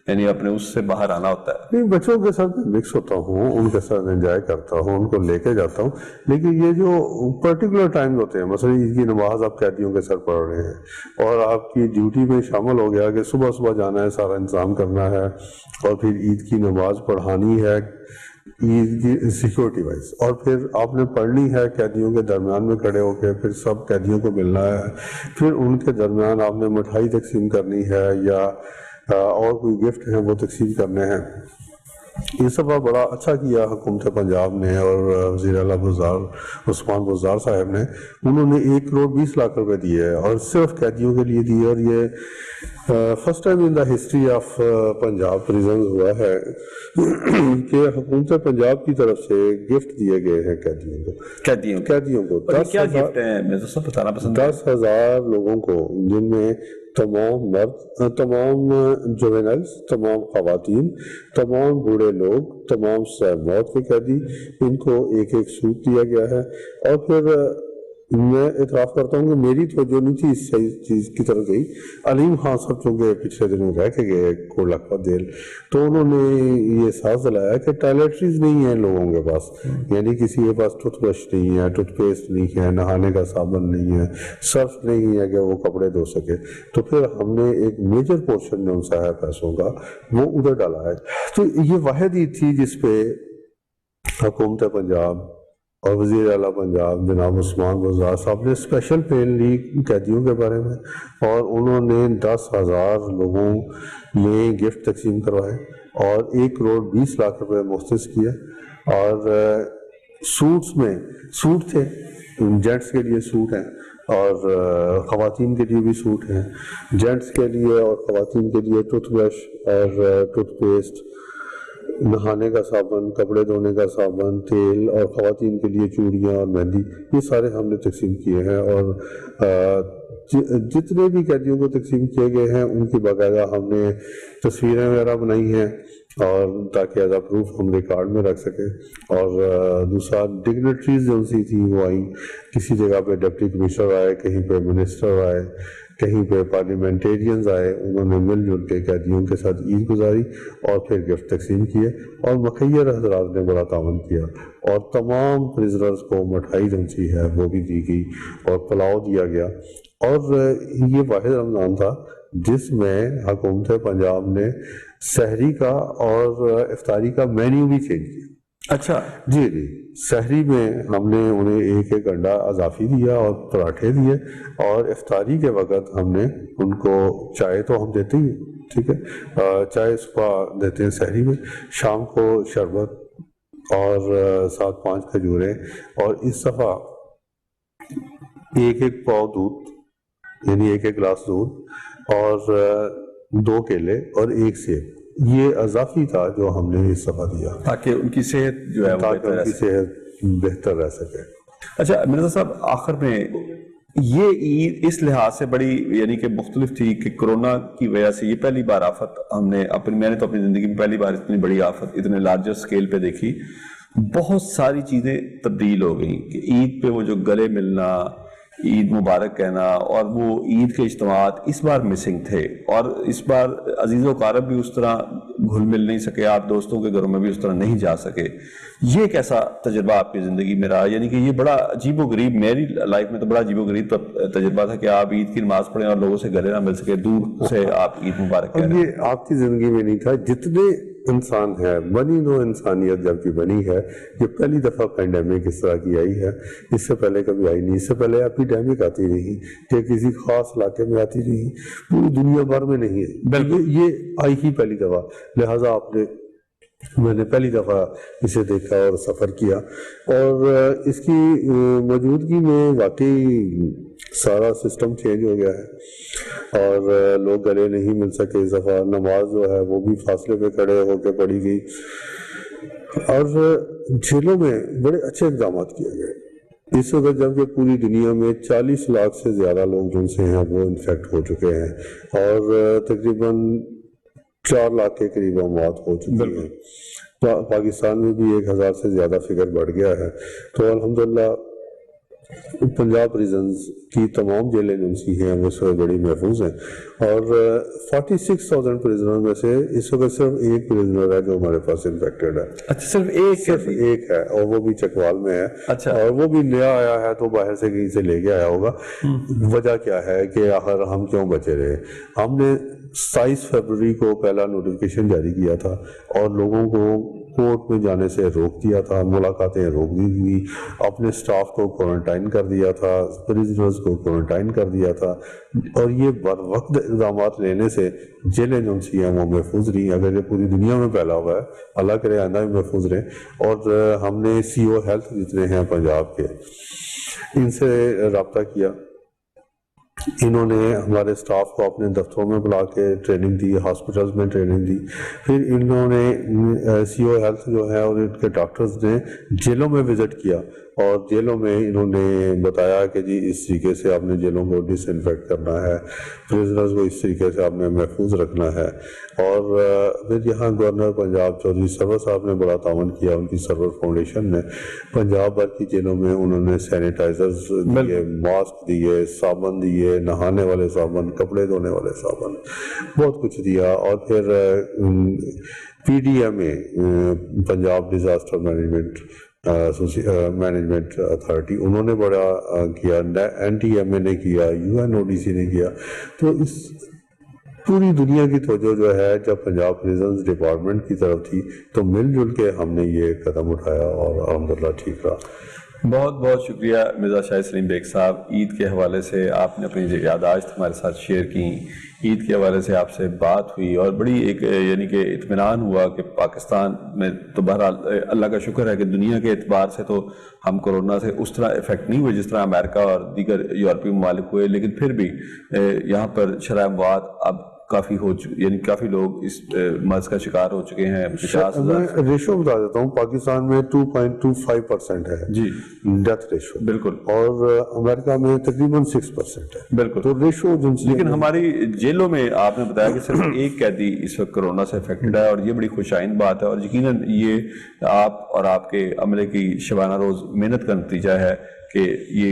یعنی اپنے اس سے باہر آنا ہوتا ہے؟ نہیں، بچوں کے ساتھ مکس ہوتا ہوں، ان کے ساتھ انجوائے کرتا ہوں، ان کو لے کے جاتا ہوں، لیکن یہ جو پرٹیکولر ٹائم ہوتے ہیں، مثلا عید کی نماز آپ قیدیوں کے سر پڑھ رہے ہیں اور آپ کی ڈیوٹی میں شامل ہو گیا کہ صبح جانا ہے، سارا انتظام کرنا ہے اور پھر عید کی نماز پڑھانی ہے عید کی سیکورٹی وائز، اور پھر آپ نے پڑھنی ہے قیدیوں کے درمیان میں کھڑے ہو کے، پھر سب قیدیوں کو ملنا ہے، پھر ان کے درمیان آپ نے مٹھائی تقسیم کرنی ہے یا اور کوئی گفٹ ہیں وہ تقسیم کرنے ہیں. یہ سب بڑا اچھا کیا حکومت پنجاب نے اور وزیر اعلیٰ عثمان بزدار صاحب نے. انہوں نے 1,20,00,000 روپے دیے اور صرف قیدیوں کے لیے دیے، اور یہ first time in the history of Punjab presence ہوا ہے کہ حکومت پنجاب کی طرف سے گفٹ دیے گئے ہیں قیدیوں کو. کیا گفٹ ہیں میں تو سب بتانا پسند 10,000 لوگوں کو، جن میں تمام مرد، تمام جوینلز، تمام خواتین، تمام بوڑھے لوگ، تمام موت کے قیدی، ان کو ایک سوٹ دیا گیا ہے. اور پھر میں اعتراف کرتا ہوں کہ میری توجہ نہیں تھی اس چیز کی طرف گئی. علیم خان صاحب چونکہ پچھلے دنوں رہ کے گئے کوڑلکھپت دل، تو انہوں نے یہ ساز دلایا کہ ٹوائلٹریز نہیں ہیں لوگوں کے پاس، یعنی کسی کے پاس ٹوتھ برش نہیں ہے، ٹوتھ پیسٹ نہیں ہے، نہانے کا صابن نہیں ہے، صرف نہیں ہے کہ وہ کپڑے دھو سکے. تو پھر ہم نے ایک میجر پورشن جو ان سا ہے پیسوں کا وہ ادھر ڈالا ہے. تو یہ واحد عید تھی جس پہ حکومت پنجاب اور وزیر اعلیٰ پنجاب جناب عثمان بزدار صاحب نے اسپیشل پین لی قیدیوں کے بارے میں، اور انہوں نے 10,000 لوگوں میں گفٹ تقسیم کروائے اور 1,20,00,000 روپے مختص کیے. اور سوٹس میں سوٹ تھے، جینٹس کے لیے سوٹ ہیں اور خواتین کے لیے بھی سوٹ ہیں. جینٹس کے لیے اور خواتین کے لیے ٹوتھ برش اور ٹوتھ پیسٹ، نہانے کا صابن، کپڑے دھونے کا صابن، تیل، اور خواتین کے لیے چوڑیاں اور مہندی، یہ سارے ہم نے تقسیم کیے ہیں. اور جتنے بھی قیدیوں کو تقسیم کیے گئے ہیں ان کی باقاعدہ ہم نے تصویریں وغیرہ بنائی ہیں اور تاکہ ایز اے پروف ہم ریکارڈ میں رکھ سکیں. اور دوسرا ڈگنیٹریز جو سی تھی وہ آئیں، کسی جگہ پہ ڈپٹی کمشنر آئے، کہیں پہ منسٹر آئے، کہیں پہ پارلیمنٹیرینز آئے، انہوں نے مل جل کے قیدیوں کے ساتھ عید گزاری اور پھر گفٹ تقسیم کیے. اور مخیر حضرات نے بڑا تعاون کیا اور تمام پریزنرز کو مٹھائی جو سی ہے وہ بھی دی گئی اور پلاؤ دیا گیا. اور یہ واحد رمضان تھا جس میں حکومت پنجاب نے سحری کا اور افطاری کا مینیو بھی چینج کیا. اچھا جی، سحری میں ہم نے انہیں ایک انڈا اضافی دیا اور پراٹھے دیے، اور افطاری کے وقت ہم نے ان کو چائے تو ہم دیتے ہی، ٹھیک ہے، چائے صبح دیتے ہیں سحری میں، شام کو شربت اور 7-5 کھجوریں، اور اس دفعہ ایک پاؤ دودھ، یعنی ایک گلاس دودھ اور 2 کیلے اور 1 سیب، یہ اضافی تھا جو ہم نے اس دفعہ دیا تاکہ ان کی صحت جو ہے وہ تاکہ بہتر ان رہ کی سکے۔ صحت بہتر رہ سکے۔ اچھا مرزا صاحب، آخر میں یہ عید اس لحاظ سے بڑی یعنی کہ مختلف تھی کہ کرونا کی وجہ سے یہ پہلی بار آفت میں نے تو اپنی زندگی میں پہلی بار اتنی بڑی آفت اتنے لارجر سکیل پہ دیکھی۔ بہت ساری چیزیں تبدیل ہو گئیں کہ عید پہ وہ جو گلے ملنا، عید مبارک کہنا اور وہ عید کے اجتماعات اس بار مسنگ تھے، اور اس بار عزیز و اقارب بھی اس طرح گھل مل نہیں سکے، آپ دوستوں کے گھروں میں بھی اس طرح نہیں جا سکے۔ یہ کیسا تجربہ آپ کی زندگی میں رہا؟ یعنی کہ یہ بڑا عجیب و غریب، میری لائف میں تو بڑا عجیب و غریب تجربہ تھا کہ آپ عید کی نماز پڑھیں اور لوگوں سے گلے نہ مل سکے، دور سے آپ عید مبارک کہہ رہے ہیں۔ یہ آپ کی زندگی میں نہیں تھا، جتنے انسان ہے بنی نو انسانیت جب کی بنی ہے، یہ پہلی دفعہ پینڈیمک اس طرح کی آئی ہے، اس سے پہلے کبھی آئی نہیں۔ اس سے پہلے ایپیڈیمک آتی رہی کہ کسی خاص علاقے میں آتی رہی، پوری دنیا بھر میں نہیں ہے، یہ آئی ہی پہلی دفعہ، لہٰذا میں نے پہلی دفعہ اسے دیکھا اور سفر کیا، اور اس کی موجودگی میں واقعی سارا سسٹم چینج ہو گیا ہے، اور لوگ گلے نہیں مل سکے اس دفعہ۔ نماز جو ہے وہ بھی فاصلے پہ کھڑے ہو کے پڑھی گئی، اور جیلوں میں بڑے اچھے اقدامات کیے گئے اس وقت، جبکہ پوری دنیا میں 40 لاکھ سے زیادہ لوگ جن سے ہیں وہ انفیکٹ ہو چکے ہیں، اور تقریباً 4 لاکھ کے قریب اموات ہو چکی ہیں۔ پاکستان میں بھی 1000 سے زیادہ فگر بڑھ گیا ہے۔ تو الحمدللہ پنجاب ریزنز کی تمام جیلیں جو سی ہیں وہ اس وقت بڑی محفوظ ہیں، اور 46,000 پریزنر میں سے اس وقت صرف ایک پریزنر ہے جو ہمارے پاس انفیکٹڈ ہے۔ اچھا، صرف ایک ہے، اور وہ بھی چکوال میں ہے، اچھا، اور وہ بھی نیا آیا ہے تو باہر سے کہیں سے لے کے آیا ہوگا۔ وجہ کیا ہے کہ آخر ہم کیوں بچے رہے؟ ہم نے 27 فروری کو پہلا نوٹیفیکیشن جاری کیا تھا، اور لوگوں کو کورٹ میں جانے سے روک دیا تھا، ملاقاتیں روک دی تھی، اپنے سٹاف کو کوارنٹائن کر دیا تھا، پریزنرز کو کوارنٹائن کر دیا تھا، اور یہ بر وقت اقدامات لینے سے جیلیں جو سی ہیں وہ محفوظ رہی۔ اگر یہ پوری دنیا میں پھیلا ہوا ہے، اللہ کرے آئندہ بھی محفوظ رہے۔ اور ہم نے CO ہیلتھ جتنے ہیں پنجاب کے، ان سے رابطہ کیا، انہوں نے ہمارے سٹاف کو اپنے دفتروں میں بلا کے ٹریننگ دی، ہاسپٹلز میں ٹریننگ دی، پھر انہوں نے CO ہیلتھ جو ہے اور ان کے ڈاکٹرز نے جیلوں میں وزٹ کیا، اور جیلوں میں انہوں نے بتایا کہ جی اس طریقے سے آپ نے جیلوں کو ڈس انفیکٹ کرنا ہے، پریزنرز کو اس طریقے سے آپ نے محفوظ رکھنا ہے۔ اور پھر یہاں گورنر پنجاب چودھری سرور صاحب نے بڑا تعاون کیا، ان کی سرور فاؤنڈیشن نے پنجاب بھر کی جیلوں میں انہوں نے سینیٹائزرز دیے، ماسک دیے، صابن دیے، نہانے والے صابن، کپڑے دھونے والے صابن، بہت کچھ دیا۔ اور پھر PDMA Punjab disaster management authority, انہوں نے بڑا کیا، NTMA نے کیا، UNODC نے کیا۔ تو اس پوری دنیا کی توجہ جو ہے جب پنجاب پریزنز ڈپارٹمنٹ کی طرف تھی، تو مل جل کے ہم نے یہ قدم اٹھایا، اور الحمدللہ ٹھیک رہا۔ بہت بہت شکریہ مرزا شاہد سلیم بیگ صاحب، عید کے حوالے سے آپ نے اپنی یادداشت ہمارے ساتھ شیئر کی، عید کے حوالے سے آپ سے بات ہوئی، اور بڑی ایک یعنی کہ اطمینان ہوا کہ پاکستان میں تو بہرحال اللہ کا شکر ہے کہ دنیا کے اعتبار سے تو ہم کورونا سے اس طرح افیکٹ نہیں ہوئے جس طرح امریکہ اور دیگر یورپی ممالک ہوئے، لیکن پھر بھی یہاں پر شرح اموات اب کافی یعنی کافی لوگ اس مرض کا شکار ہو چکے ہیں۔ 50,000 میں ریشو بتا دیتا ہوں، پاکستان میں 2.25% ہے جی ڈیتھ ریشو، بالکل، اور امریکہ میں تقریباً 6% ہے، بالکل۔ تو ریشو لیکن ہماری جیلوں میں آپ نے بتایا کہ صرف ایک قیدی اس وقت کرونا سے افیکٹڈ ہے، اور یہ بڑی خوش آئند بات ہے، اور یقیناً یہ آپ اور آپ کے عملے کی شبانہ روز محنت کا نتیجہ ہے کہ یہ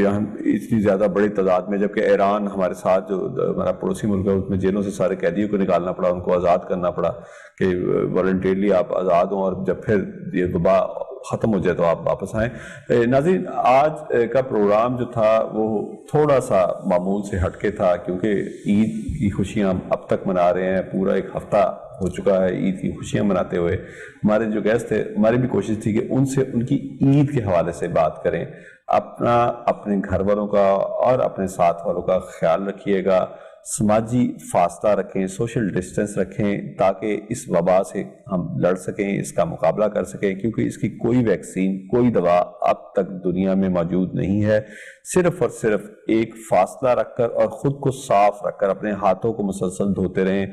اتنی زیادہ بڑی تعداد میں، جبکہ ایران ہمارے ساتھ جو ہمارا پڑوسی ملک ہے اس میں جیلوں سے سارے قیدیوں کو نکالنا پڑا، ان کو آزاد کرنا پڑا کہ والنٹیرلی آپ آزاد ہوں، اور جب پھر یہ وبا ختم ہو جائے تو آپ واپس آئیں۔ ناظرین، آج کا پروگرام جو تھا وہ تھوڑا سا معمول سے ہٹ کے تھا، کیونکہ عید کی خوشیاں اب تک منا رہے ہیں، پورا ایک ہفتہ ہو چکا ہے عید کی خوشیاں مناتے ہوئے۔ ہمارے جو گیسٹ تھے، ہماری بھی کوشش تھی کہ ان سے ان کی عید کے حوالے سے بات کریں۔ اپنے گھر والوں کا اور اپنے ساتھ والوں کا خیال رکھیے گا، سماجی فاصلہ رکھیں، سوشل ڈسٹنس رکھیں، تاکہ اس وبا سے ہم لڑ سکیں، اس کا مقابلہ کر سکیں، کیونکہ اس کی کوئی ویکسین، کوئی دوا اب تک دنیا میں موجود نہیں ہے۔ صرف اور صرف ایک فاصلہ رکھ کر اور خود کو صاف رکھ کر اپنے ہاتھوں کو مسلسل دھوتے رہیں،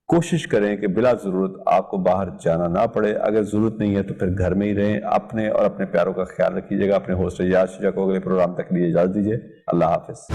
کوشش کریں کہ بلا ضرورت آپ کو باہر جانا نہ پڑے. اگر ضرورت نہیں ہے تو پھر گھر میں ہی رہیں. اپنے اور اپنے پیاروں کا خیال رکھیے گا. اپنے ہوسٹ ایاز شجاع کو اگلے پروگرام تک لیے اجازت دیجیے. اللہ حافظ.